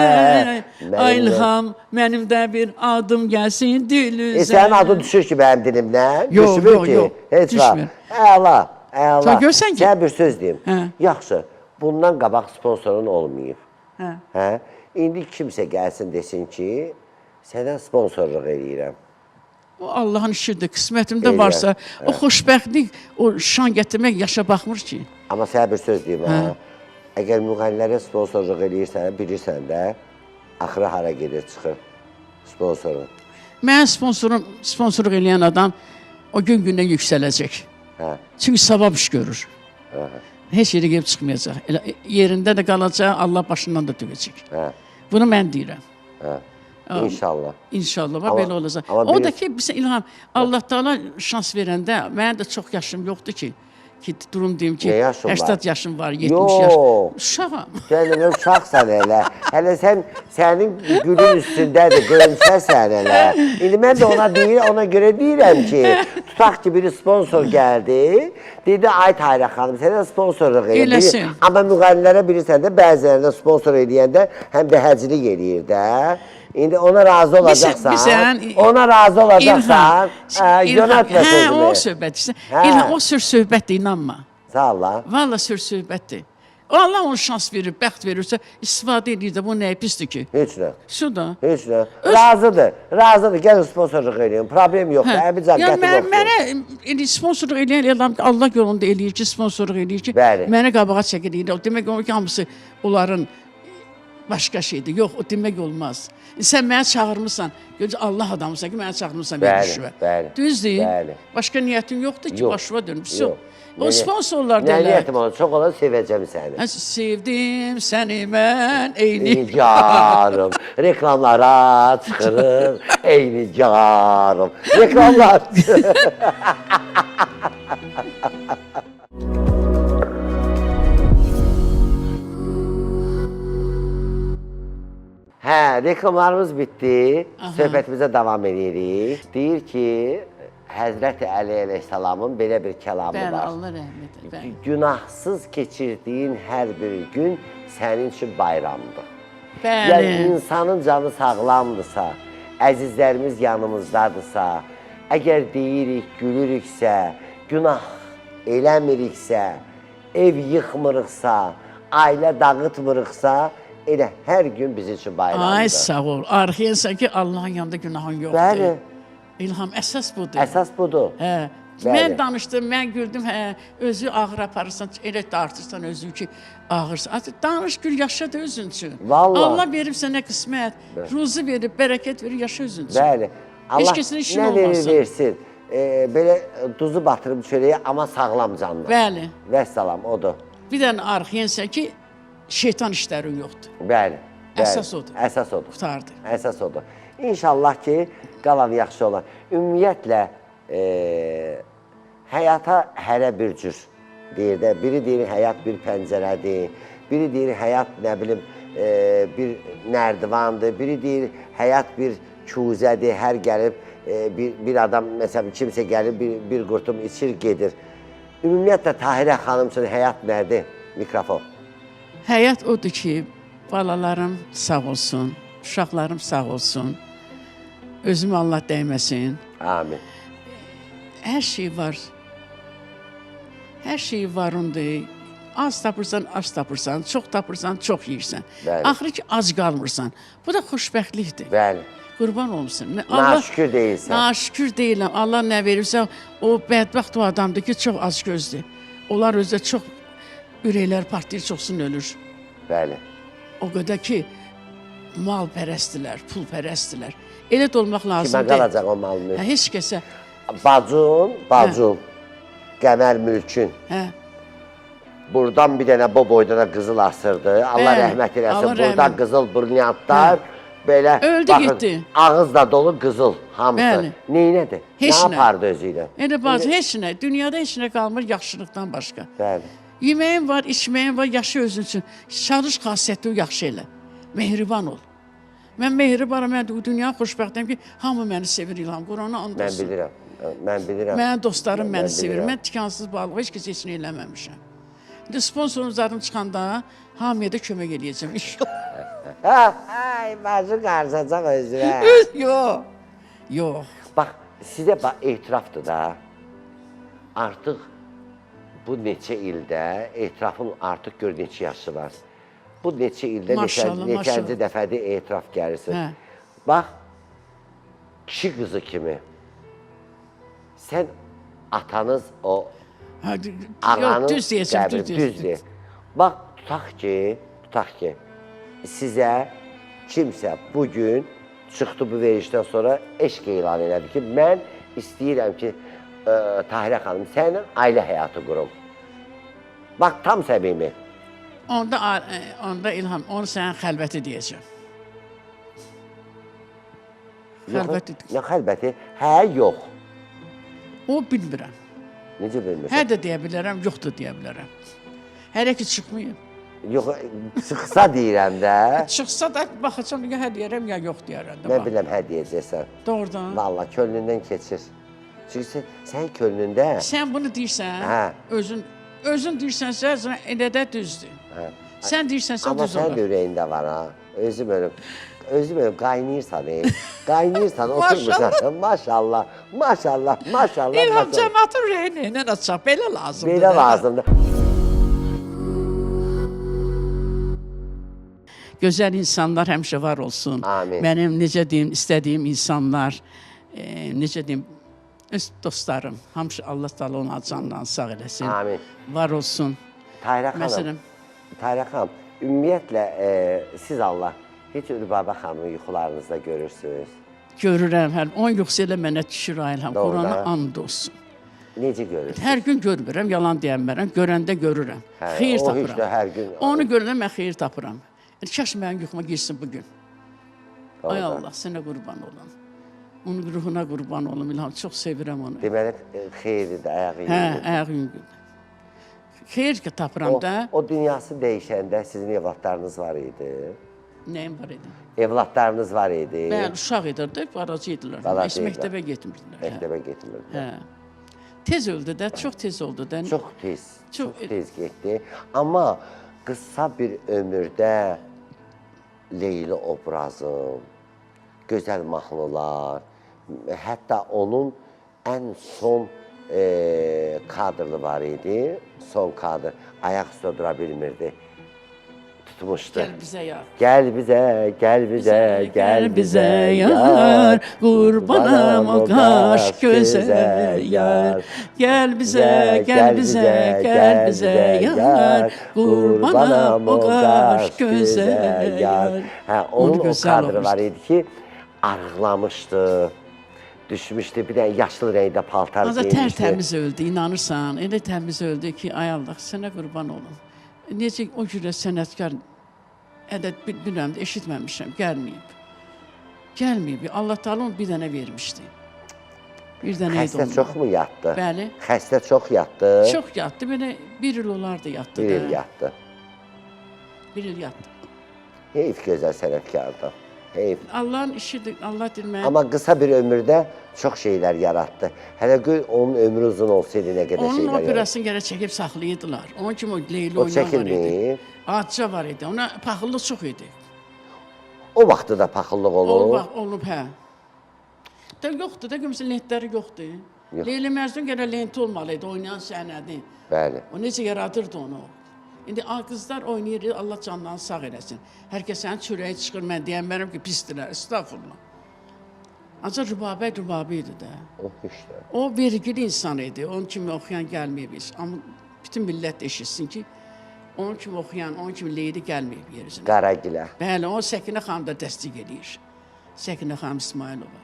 İlham, mənim də bir adım gəlsin dil üzə. Sənin adın düşür ki, mənim dilimdən? Yox, Düşmür yox, ki? yox, Heç var. düşmür. Əla, əla. Sən görsən ki- Sən bir söz deyim. Hə. Yaxşı, bundan qabaq sponsorun olmayıb. Hə. Hə? İndi kimsə gəlsin desin ki, sənə sponsorluq eləyirəm. O Allahın işidir, qismətimdə Elə, varsa, o xoşbəxtlik, o şan gətirmək yaşa baxmır ki. Amma sənə bir söz deyim, hə? Əgər müğənnilərə sponsorluq eləyirsən, bilirsən də, axırı hara gedir, çıxır sponsorun. Mən sponsorluq eləyən adam o gün-gündən yüksələcək. Hə. Çünki savab iş görür. Heç yerə gəlib çıxmayacaq. Elə yerində də qalacaq, Allah başından da döyəcək. Hə. Bunu mən deyirəm. Hə. İnşallah. İnşallah, Amma- belə olacaq. amma O da bilir- ki, bizə İlham, Allah Taala şans verəndə, mənim də çox yaşım yoxdur ki, durum deyim ki, Ne yaşın var? 80 yaşım var, 70 Yox. yaş. Uşağam. Sən uşaqsan elə. Hələ sənin gülün üstündədir, gülümsəsən elə. İndi mən də ona görə deyirəm ki, tutaq ki, biri sponsor gəldi, dedi, ay Tahirə xanım, sənə sponsorluq Eləsin. edir. Amma müğənnilərə bilirsən də, bəzilərində sponsor eləyəndə həm də həcili gedir də. İndi ona razı olacaqsan, ona razı olacaqsan, yönətmə Hə, o sözünü. söhbət işte. Hə. İlham, o sür söhbətdir, inanma. Sağ ol lan. Valla sür söhbətdir. Allah ona şans verir, bəxt verirsə, istifadə edir də, bu nəyə pisdir ki? Heç nə. Şu da. Heç nə. Razıdır. Razıdır. Gəlin sponsorluq eləyin. Problem yoxdur. Əbicər Yəni qəti yoxdur. mənə sponsorluq eləyən adam Allah yolunda eləyir ki, sponsorluq eləyir ki, Bəli. mənə qabağa çəkilir. O demək olur ki, hamısı onların başqa şeydir. Yox, o demək olmaz. Sən məni çağırmısan, görəcək Allah adamısan ki, məni çağırmısan Bəli, verişvə. bəli, Düzdür? bəli. Başqa niyyətin yoxdur ki, Yox, başıva dönmüş. yox. Yox. O sponsorlar da Nə elə. niyyətim olur? Çox olur, sevəcəm səni. Sevdim səni mən eyni. Nigarım, reklamlara çıxırım, ey nigarım. Reklamlar. Hə, reklamlarımız bitdi. Söhbətimizə davam edirik. Deyir ki, Həzrəti Əli əleyhissalamın belə bir kəlamı Bəli, var. Allah rəhmət eləsin. Günahsız keçirdiyin hər bir gün sənin üçün bayramdır. Bəli. Yəni insanın canı sağlamdırsa, əzizlərimiz yanımızdadırsa, əgər deyirik, gülürüksə, günah eləmiriksə, ev yıxmırıqsa, ailə dağıtmırıqsa, elə hər gün bizim üçün bayramdır. Ay sağ ol. Arxayınsan ki, Allahın yanında günahın yoxdur. Bəli. İlham əsas budur. Əsas budur. Hə. Bəli. Mən danışdım, mən güldüm, hə, özü ağır aparırsan, elə dartırsan özü ki, ağırsan. Danış, gül, yaşa da özün üçün. Vallahi. Allah verib sənə qismət, ruzu verib, bərəkət verib, yaşa özün üçün. Bəli. Allah kəsin işin nə verir olmasın. versin. Belə duzu batırıb çörəyə, amma sağlam canlı. Bəli. Vəssalam, odur. Bir dənə arxayınsan ki, şeytan işlərin yoxdur. Bəli. Əsas odur. Əsas odur. Qurtardı. Əsas odur. İnşallah ki, qalan yaxşı olar. Ümumiyyətlə, həyata hərə bir cür deyir də. Biri deyir, həyat bir pəncərədir. Biri deyir, həyat, nə bilim, bir nərdivandır. Biri deyir, həyat bir kuzədir. Hər gəlib, bir adam, məsələn, kimsə gəlib, bir qurtum içir, gedir. Ümumiyyətlə, Tahirə xanım üçün həyat nədir? Mikrofon. Həyat odur ki, balalarım sağ olsun, uşaqlarım sağ olsun, özümə Allah dəyməsin. Amin. Hər şey var. Hər şey var ondur. Az tapırsan, az tapırsan, çox tapırsan, çox yeyirsən. Bəli. Axırı ki, ac qalmırsan. Bu da xoşbəxtlikdir. Bəli. Qurban olmuşsun. Naşükür deyilsən. Naşükür deyiləm. Allah nə verirsə, o bədbəxt o adamdır ki, çox az gözdür. Onlar özdə çox ürəklər partlayır, çoxsun ölür. Bəli. O qədər ki, mal pərəstdilər, pul pərəstdilər. Elə də olmaq lazım Kimə deyil. qalacaq o mal mülk? Heç kəsə. Bacım, Qəmər Mülkün. Hə. Buradan bir dənə bu boyda da qızıl asırdı. Allah Bəli, rəhmət eləsin. Allah Burada rəhmət. qızıl brilyantlar, belə, Öldü, getdi. ağız da dolu qızıl hamısı. Bəli. Neynədir? Heç nə nə. apardı özü ilə? Elə bacı, heç nə, dünyada heç nə qalmır yaxşılıqdan başqa. Bəli. Yeməyin var, içməyin var, yaşa özün üçün. Çalış xasiyyəti o yaxşı elə. Mehriban ol. Mən mehribanam, mən bu dünya xoşbəxtəm ki, hamı məni sevir İlham. Qurana and Mən olsun. bilirəm. Mən bilirəm. Mənim dostlarım məni sevir. bilirəm. Mən tikansız balığa heç kəs heç nə eləməmişəm. İndi sponsorun zadım çıxanda hamıya da kömək eləyəcəm inşallah. Ay, bacı qarşacaq özünə. Yox. Yox. Bax, sizə etirafdır da. Artıq bu neçə ildə, etirafın artıq gör neçə yaşı var. Bu neçə ildə Maşallah, neçənci maşallah. dəfədir etiraf gəlirsin. Hə. Bax, kişi qızı kimi. Sən atanız o ağanın Yox, düz deyəcəm, qəbri, düz deyir. Bax, tutaq ki, sizə kimsə bugün çıxdı bu verişdən sonra eşq elan elədi ki, mən istəyirəm ki, Tahirə xanım, sənin ailə həyatı qurum. Bax, tam səmimi. Onda İlham, onu sənin xəlvəti deyəcəm. Xəlvəti. Nə xəlbəti? Hə, yox. O bilmirəm. Necə bilmirsən? Hə də deyə bilərəm, yox da deyə bilərəm. Hələ ki çıxmayıb. Yox, çıxsa deyirəm də. Çıxsa da baxacam, ya hə deyərəm, ya yox deyərəm. Mən biləm, hə deyəcəksən. Doğrudan. Vallahi könlündən keçir. Çünki sən könlündə... Sən bunu deyirsən, Hə. özün deyirsənsə, elə də düzdür. Hə. Sən deyirsənsə, Amma düz olur. sən də ürəyində var, ha. Özüm ölüm, qaynayırsan, qaynayırsan, oturmursan. Maşallah, maşallah, maşallah. İlham cəmatın ürəyini ilə açaq, belə lazımdır. Belə lazımdır. Gözəl insanlar həmişə var olsun. Amin. Mənim necə deyim, istədiyim insanlar, necə deyim, öz dostlarım, hamısı Allah Taala ona candan sağ eləsin. Amin. Var olsun. Tahirə xanım, Məsələn, Tahirə xanım, ümumiyyətlə siz Allah heç Ülbabə xanımı yuxularınızda görürsünüz? görürəm, hər 10 yoxsa elə mənə düşür ayılham. Doğru Qurana da. and olsun. Necə görürsünüz? Hər gün görmürəm, yalan deyənmərəm. Görəndə görürəm. Hə, Xeyir o tapıram. heç də hər gün- Onu görəndə mən xeyir tapıram. Kaş mənim yuxuma girsin bugün. Ay Doğru. Allah, sənə qurban olum. Onun ruhuna qurban olum İlham. Çox sevirəm onu. Deməli, xeyridir, ayağı Hə, yürüdür. ayaq yüngül. Xeyir ki tapıram da. O dünyası dəyişəndə sizin evlatlarınız var idi. Nəyim var idi? Evlatlarınız var idi. Bəli, uşaq idirdi, balaca idilər. Balaca Heç idilər. məktəbə getmirdilər. Hə. Məktəbə getmirdi. Hə. Tez öldü də, çox tez oldu da. Çox tez, Çox- çox tez getdi. Amma qısa bir ömürdə Leyli obrazım, gözəl mahnılar, hətta onun ən son kadrı var idi, son kadr, ayaq üstə dura bilmirdi, tutmuşdu. Gəl bizə yar. Gəl bizə, gəl bizə, gəl bizə yar, qurbanam o qaş gözəl yar. Gəl bizə, gəl bizə, gəl bizə yar, qurbanam o qaş gözəl yar. Hə, onun o kadrı var idi ki, arıqlamışdı, düşmüşdü, bir dənə yaşlı rəngdə paltar Ancaq giymişdi. tərtəmiz öldü, inanırsan, elə təmiz öldü ki, ay Allah, sənə qurban olun. Necə o cürə sənətkar, bilmirəm, eşitməmişəm, gəlməyib. Gəlməyib, Allah Teala onu bir dənə vermişdi. Bir dənə idi Xəstə çox mu yatdı? Bəli. Xəstə çox yatdı? Çox yatdı, belə bir il olardı yatdı. Bir il yatdı. Bir il yatdı. Heyf gözəl sənətkardır. Heyf. Allahın işidir, Allah dilməyən. Amma qısa bir ömürdə çox şeylər yaratdı. Hələ gör onun ömrü uzun olsaydı nə qədər Onun şeylər yaratdı. operasını gərək çəkib saxlayırdılar. Onun kimi o Leyli O oynayan var idi. çəkilməyib. Adca var idi, ona paxıllıq çox idi. O vaxtda da paxıllıq olub. Olub, hə. Da yoxdur, da görmüsən lentləri yoxdur. Yox. Leyli Məcnun gərək lenti olmalı idi, oynayan səhnədi. Bəli. O necə yaradırdı onu. İndi qızlar oynayır, Allah canlarını sağ eləsin. Hər kəs sənin çörəyi çıxır, mən deyənmərəm ki, pisdirlər, estağfurullah. Ancaq Rübabə idi də. O işdə. O vergili insan idi, onun kimi oxuyan gəlməyib heç. Amma bütün millət eşitsin ki, onun kimi oxuyan, onun kimi Leyli gəlməyib yeryüzünə. Qaragilə. Bəli, o Səkinə xanım da təsdiq edir. Səkinə xanım İsmailova.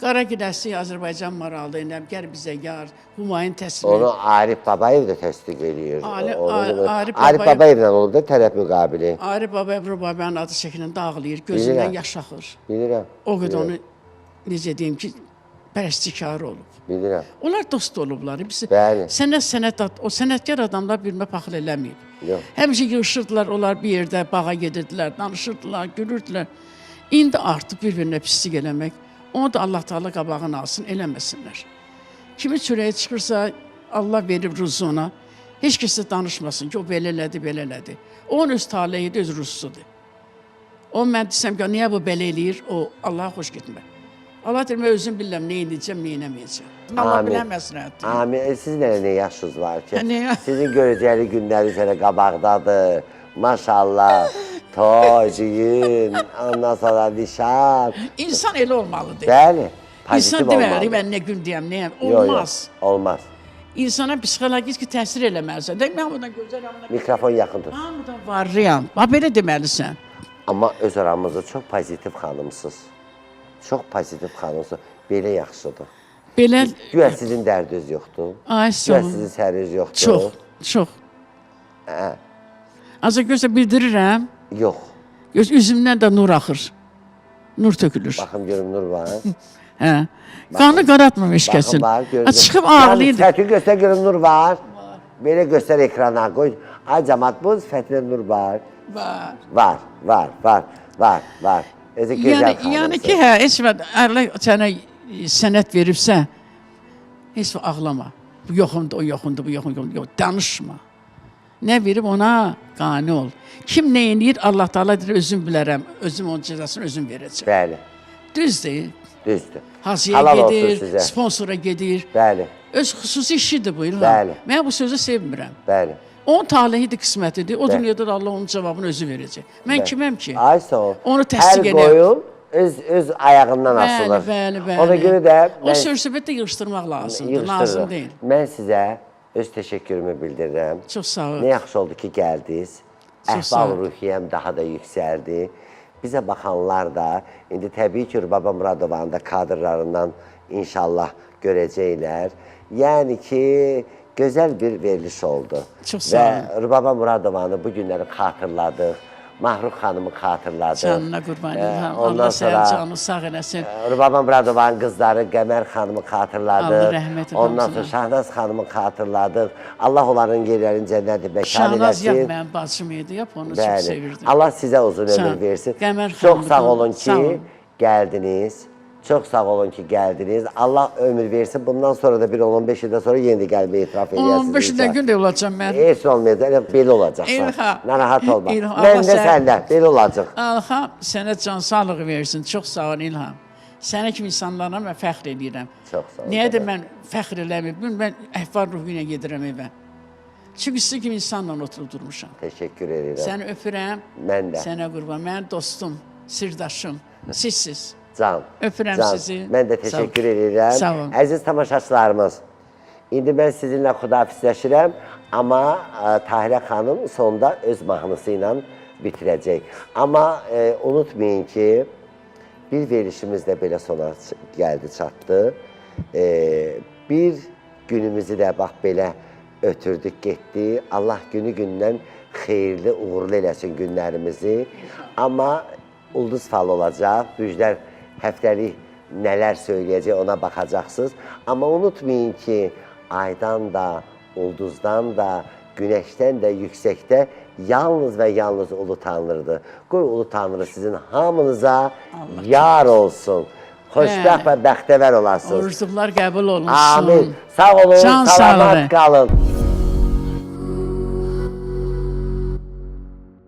Qaragiləsi Azərbaycan maralı, gəl bizə yar, Humayun təsviri. Onu Arif Babayev də təsdiq edir. Arif Babayevlə olub da tərəf müqabili. Arif Babayev Rübabənin adı şəklində dağlayır, gözündən yaş axır. Bilirəm. O qədər onu, necə deyim ki, pərəstikarı olub. Bilirəm. Onlar dost olublar. Bəli. O sənətkar adamlar birbirine paxıl eləməyib. Yox. Həmişə yığışırdılar, onlar bir yerdə bağa gedirdilər, danışırdılar, gülürdülər. İndi artıq bir-birinə pislik eləmək, onu da Allah Teala qabağını alsın, eləməsinlər. Kimi çörəyə çıxırsa, Allah verir ruzu ona. Heç kəsə danışmasın ki, o belə elədi, belə elədi. Onun öz taleyi öz ruzusudur. O, mən desəm ki, niyə bu belə eləyir, o Allaha xoş getmir. Allah deyir, mən özüm bilirəm, nə edəcəm, nə eləməyəcəm. Allah biləməsinət. Amin. Sizin nə yaşınız var ki? Nə? Sizin görəcəli günləriniz hələ qabaqdadır. Maşallah. Toy, düyün, ondan sonra nişan. İnsan elə olmalıdır. Bəli. Pozitiv İnsan olmalıdır. deməli, mən nə gün deyəm, nəyəm. Olmaz. Olmaz. İnsana psixologik təsir eləməlisən. Deyək, mən buradan gözələm. Mikrofon yaxın tut. Hamıdan varrıyam. Belə deməlisən. Amma öz aramızda çox pozitiv xanımsınız. Çox pozitiv xanımsınız. Belə yaxşıdır. Belə... Güya sizin dərdiniz yoxdur. Ay, Güya sizin səriniz yoxdur. Çox, çox. Ancaq gözlə bildirirəm. Yox. Üzümdən də nur axır. Nur tökülür. Baxın görüm nur var. Hə. Qanı qaratmamış kəsin. Baxın var, görün. Çıxıb ağlayırdı. Fəthi göstər görüm nur var. Belə göstər ekrana qoy. Ay cəmat bu Fəthidə nur var. Var. Yəni ki, hə, heç vaxt Allah sənə sənət veribsə, heç vaxt ağlama. Bu yoxundur, o yoxundur, bu yoxundur. Yox, danışma. Nə verib ona qane ol. Kim nə edir, Allah Teala deyir, özüm bilərəm, özüm onun cəzasını özüm verəcəm. Bəli. Düzdür. Düzdür. Hacıya gedir, sponsora gedir. Bəli. Öz xüsusi işidir bu, İlham. Bəli. Mən bu sözü sevmirəm. Bəli. Onun talehidir, qismətidir. O dünyada da Allah onun cavabını özü verəcək. Mən kiməm ki? Ay sağ ol. Onu təsdiq edəm. Hər qoyun öz ayağından asılır. Bəli. Ona görə də o söz-söhbətdə yığışdırmaq lazımdır, lazım deyil. Mən sizə öz təşəkkürümü bildirirəm. Çox sağ ol. Nə yaxşı oldu ki, gəldiniz. Əhval-ruhiyyəm daha da yüksəldi. Bizə baxanlar da indi təbii ki, Rübabə Muradovanın da kadrlarından inşallah görəcəklər. Yəni ki, gözəl bir veriliş oldu. Çox sağ olun. Və Rübabə Muradovanı bu günləri xatırladıq. Mahruh xanımı xatırladıq. Canına qurban İlham. Allah sənin canını sağ eləsin. Rübabə Muradovanın qızları Qəmər xanımı xatırladıq. Allah rəhmət eləsin. Ondan sonra Şahnaz xanımı xatırladıq. Allah onların yerlərini cənnəti məkan eləsin. Şahnaz yox, mənim bacım idi, onu çox sevirdim. Allah sizə uzun ömür versin. Qəmər çox sağ xanımı olun ki, gəldiniz. Çox sağ olun ki, gəldiniz. Allah ömür versin. Bundan sonra da bir 10-15 ildən sonra yenə də gəlməyə etiraf edəsiniz. 15 ildən gün də olacam mən. Heç olmayacaq, elə belə olacaqsan. İlham. Narahat olma. İlham, Mən Allah də səndən, belə olacaq. Allah sənə can sağlığı versin. Çox sağ ol İlham. Sənə kimi insanlarla mən fəxr edirəm. Çox sağ ol. Niyə də mən fəxr eləməyim? Mən əhval ruhu ilə gedirəm evə. Çünki siz kimi insanla oturub durmuşam. Təşəkkür edirəm. Səni öpürəm. Mən də. Sənə qurban. Mənim dostum, sirdaşım, sizsiz. Can. Öpürəm Can. sizi. Mən də təşəkkür edirəm. Sağ olun. Əziz tamaşaçılarımız, indi mən sizinlə xudafizləşirəm, amma Tahirə xanım sonda öz mahnısı ilə bitirəcək. Amma unutmayın ki, bir verilişimiz də belə sona gəldi, çatdı. Bir günümüzü də bax belə ötürdük, getdi. Allah günü-gündən xeyirli, uğurlu eləsin günlərimizi. Amma ulduz falı olacaq, Büclər həftəlik nələr söyləyəcək ona baxacaqsınız. Amma unutmayın ki, aydan da, ulduzdan da, günəşdən də yüksəkdə yalnız və yalnız Ulu Tanrıdır. Qoy Ulu Tanrı sizin hamınıza yar olsun. Xoşbəxt və bəxtəvər olasınız. Orucluqlar qəbul olunsun. Amin. Sağ olun, Can salamat sağlığı. qalın.